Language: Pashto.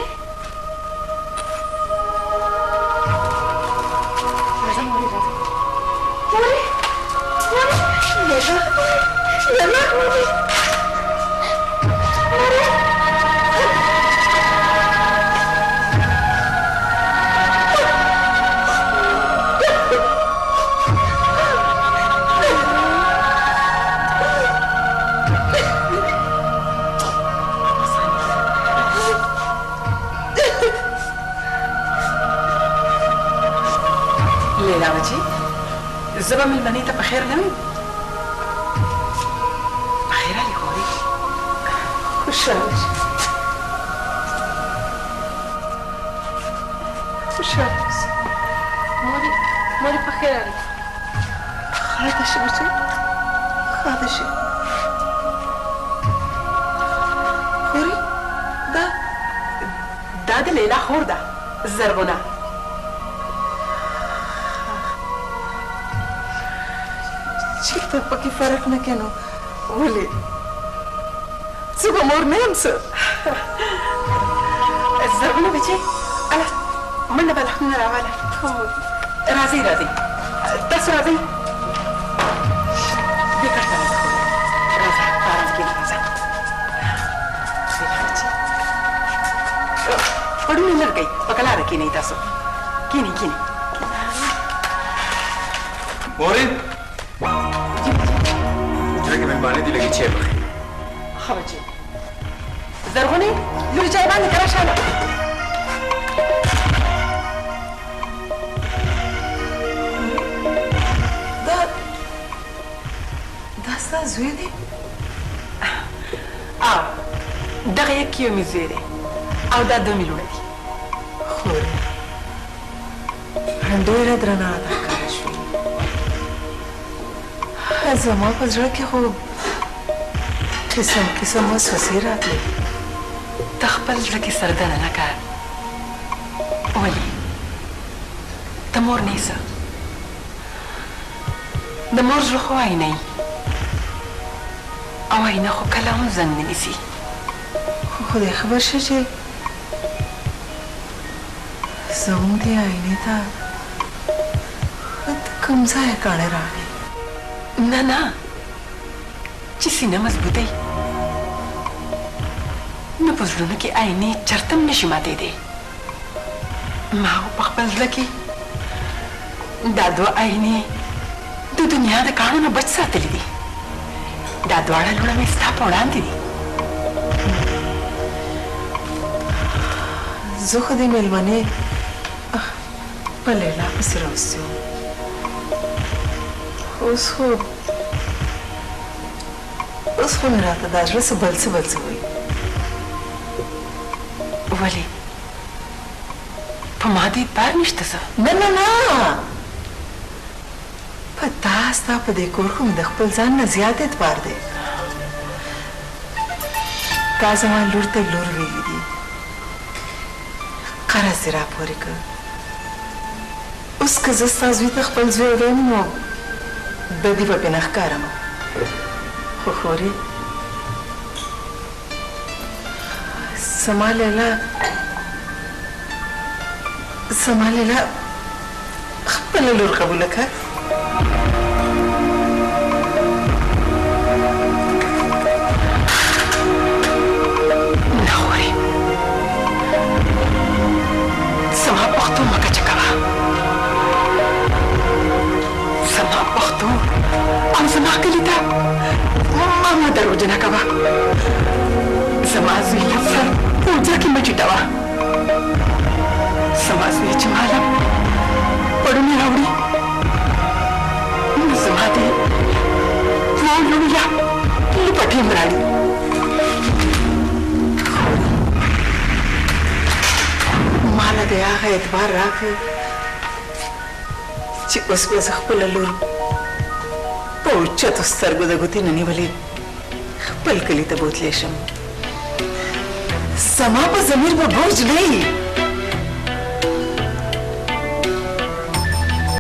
है राजा मोरे मोरे लेला मोरे زبا من المنيتة بخير نوي بخير علي خوري خوش راوش خوش راوش موري بخير علي خادشي بچي خادشي خوري دا ليلى خور دا الزربونة ته پکې فرق نه کینو ولې زه مور نه یم څه زرغونه بچي اله منډه به لحمونه راواله راځئ تاسو راځئ دې کار ته راځه آرام کښېنه راځه پړونی نه لګئ په کلاره کښېنئ تاسو کښېنئ مورې कि मेहमानी दी लगी 6 बजे हाँ बच्चे जरगुनी लुरी चाय बांध करा शाला दास्ता ज़ुएदे आ दग़े कियो मिज़ेरे आउ दा 2 मिलूड़ी खोर हंडोरा द्रना आधा काशवी زما په زړه کې خو قسم وسوسې راتلې ته خپل زړه کې سردنه نه کړه ولې ته مور نه یې د مور زړه خو آینه وي او آینه خو کله هم زنګ نه نیسي خو خدای خبر شه چې زموږ دې آینې ته کوم ځای کاڼې راغلې نه چې سینه مضبوطه نو په زړونو کې آینې چرته هم نشي ماتېدی ما په خپل زړه کې دا 2 آینې د دنیا د کاڼو نه بچ ساتلي دي دا دواړه لوڼه مې ستا په وړاندې دي زه خو دې مېلمنې په لیلا پسې راوستې وم اوس خو مې راته دا زړه څه بل څه وایي ولې په ما دې اعتبار نشته څه نه په تا ستا په دې کور خو مې د خپل ځان نه زیات اعتبار دی تا زما لور ته لور ویلي دي قرض دې راپورې کړ اوس که زه ستا زوی ته خپل زوی ویم نو بدي به پې نه ښکارم خو خورې زما لیلا خپله لور قبوله کړه نه خورې زما پښتو مه کچه کوه زما پښتو او زما کلي ته مه دروجنه کوه زما زوی سر په اوجه کې مه ټیټوه زما زوی چې ماله پړونی راوړي نو زما دې لوړیا لپټې هم راړي ماله د هغه اعتبار راکړ چې اوس به زه خپله لور په اوچتو سترګو د ګوتې نه نیولې خپل کلي ته بوتلی شم زما په ضمیر به بوج نه وي